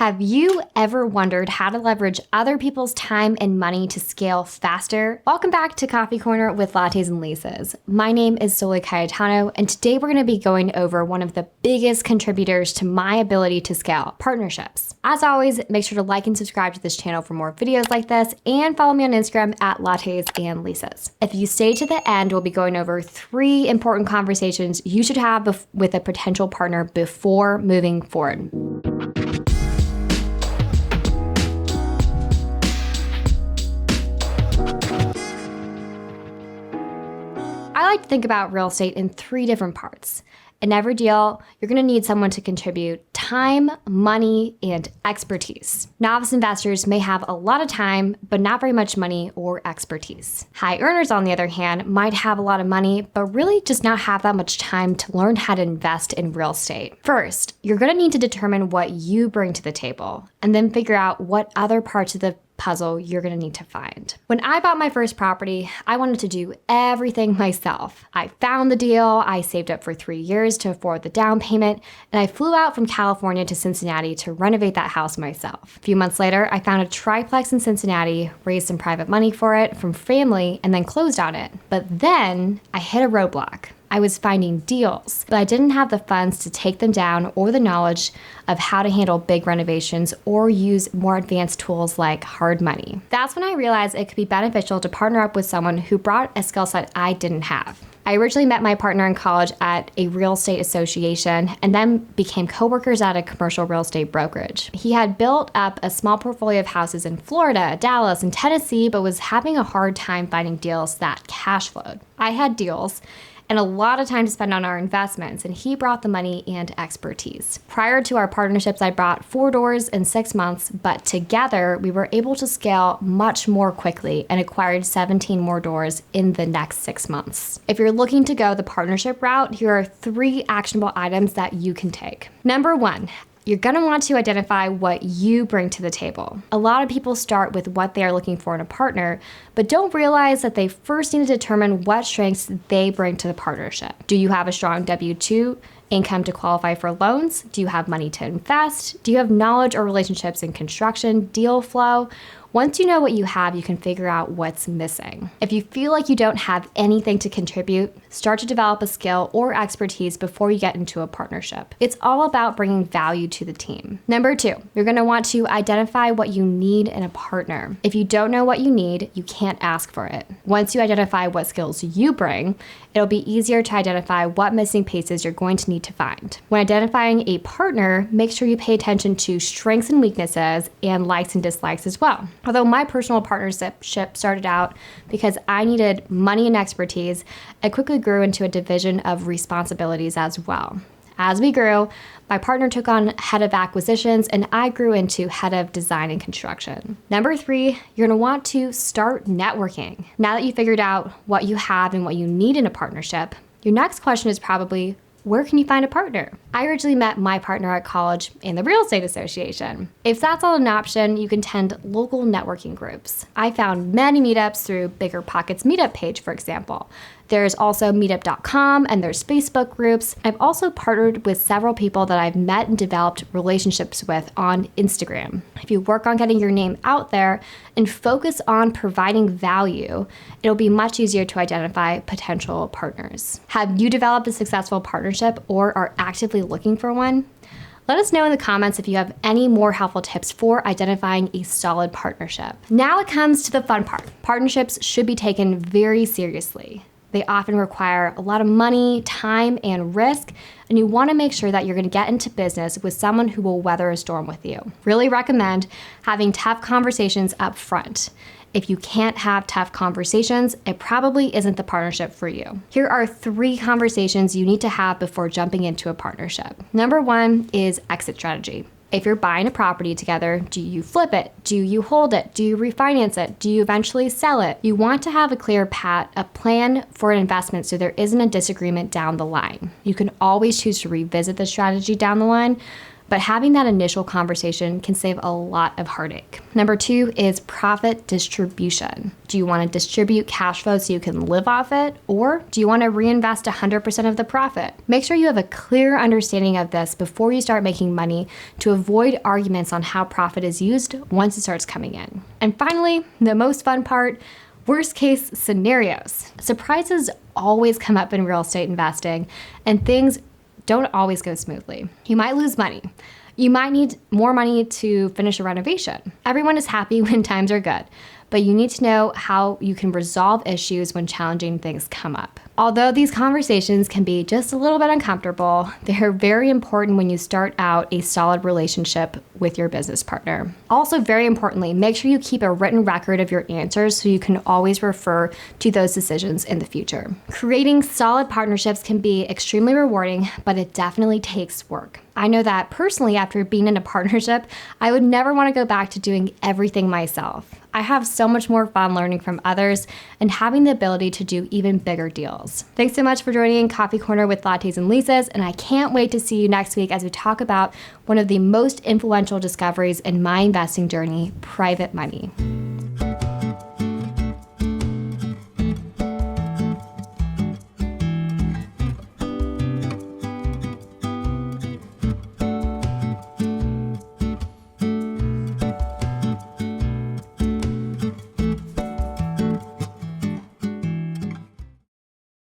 Have you ever wondered how to leverage other people's time and money to scale faster? Welcome back to Coffee Corner with Lattes and Leases. My name is Soli Cayetano, and today we're going to be going over one of the biggest contributors to my ability to scale, partnerships. As always, make sure to like and subscribe to this channel for more videos like this, and follow me on Instagram at Lattes and Leases. If you stay to the end, we'll be going over 3 important conversations you should have with a potential partner before moving forward. I like to think about real estate in 3 different parts. In every deal, you're going to need someone to contribute time, money, and expertise. Novice investors may have a lot of time, but not very much money or expertise. High earners, on the other hand, might have a lot of money, but really just not have that much time to learn how to invest in real estate. First, you're going to need to determine what you bring to the table, and then figure out what other parts of the puzzle you're going to need to find. When I bought my first property, I wanted to do everything myself. I found the deal, I saved up for 3 years to afford the down payment, and I flew out from California to Cincinnati to renovate that house myself. A few months later, I found a triplex in Cincinnati, raised some private money for it from family, and then closed on it. But then I hit a roadblock. I was finding deals, but I didn't have the funds to take them down or the knowledge of how to handle big renovations or use more advanced tools like hard money. That's when I realized it could be beneficial to partner up with someone who brought a skill set I didn't have. I originally met my partner in college at a real estate association and then became coworkers at a commercial real estate brokerage. He had built up a small portfolio of houses in Florida, Dallas, and Tennessee, but was having a hard time finding deals that cash flowed. I had deals and a lot of time to spend on our investments, and he brought the money and expertise. Prior to our partnerships, I brought 4 doors in 6 months, but together we were able to scale much more quickly and acquired 17 more doors in the next 6 months. If you're looking to go the partnership route, here are 3 actionable items that you can take. Number 1, you're going to want to identify what you bring to the table. A lot of people start with what they are looking for in a partner, but don't realize that they first need to determine what strengths they bring to the partnership. Do you have a strong W-2 income to qualify for loans? Do you have money to invest? Do you have knowledge or relationships in construction, deal flow? Once you know what you have, you can figure out what's missing. If you feel like you don't have anything to contribute, start to develop a skill or expertise before you get into a partnership. It's all about bringing value to the team. Number 2, you're going to want to identify what you need in a partner. If you don't know what you need, you can't ask for it. Once you identify what skills you bring, it'll be easier to identify what missing pieces you're going to need to find. When identifying a partner, make sure you pay attention to strengths and weaknesses and likes and dislikes as well. Although my personal partnership started out because I needed money and expertise, it quickly grew into a division of responsibilities as well. As we grew, my partner took on head of acquisitions and I grew into head of design and construction. Number 3, you're going to want to start networking. Now that you figured out what you have and what you need in a partnership, your next question is probably, where can you find a partner? I originally met my partner at college in the real estate association. If that's not an option, you can attend local networking groups. I found many meetups through Bigger Pockets meetup page, for example. There's also meetup.com and there's Facebook groups. I've also partnered with several people that I've met and developed relationships with on Instagram. If you work on getting your name out there and focus on providing value, it'll be much easier to identify potential partners. Have you developed a successful partnership or are actively looking for one? Let us know in the comments if you have any more helpful tips for identifying a solid partnership. Now it comes to the fun part. Partnerships should be taken very seriously. They often require a lot of money, time, and risk, and you want to make sure that you're going to get into business with someone who will weather a storm with you. Really recommend having tough conversations up front. If you can't have tough conversations, it probably isn't the partnership for you. Here are 3 conversations you need to have before jumping into a partnership. Number 1 is exit strategy. If you're buying a property together, do you flip it? Do you hold it? Do you refinance it? Do you eventually sell it? You want to have a clear path, a plan for an investment so there isn't a disagreement down the line. You can always choose to revisit the strategy down the line, but having that initial conversation can save a lot of heartache. Number 2 is profit distribution. Do you want to distribute cash flow so you can live off it, or do you want to reinvest 100% of the profit? Make sure you have a clear understanding of this before you start making money to avoid arguments on how profit is used once it starts coming in. And finally, the most fun part, worst case scenarios. Surprises always come up in real estate investing, and things don't always go smoothly. You might lose money. You might need more money to finish a renovation. Everyone is happy when times are good, but you need to know how you can resolve issues when challenging things come up. Although these conversations can be just a little bit uncomfortable, they're very important when you start out a solid relationship with your business partner. Also, very importantly, make sure you keep a written record of your answers so you can always refer to those decisions in the future. Creating solid partnerships can be extremely rewarding, but it definitely takes work. I know that personally, after being in a partnership, I would never want to go back to doing everything myself. I have so much more fun learning from others and having the ability to do even bigger deals. Thanks so much for joining Coffee Corner with Lattes and Lisas, and I can't wait to see you next week as we talk about one of the most influential discoveries in my investing journey, private money.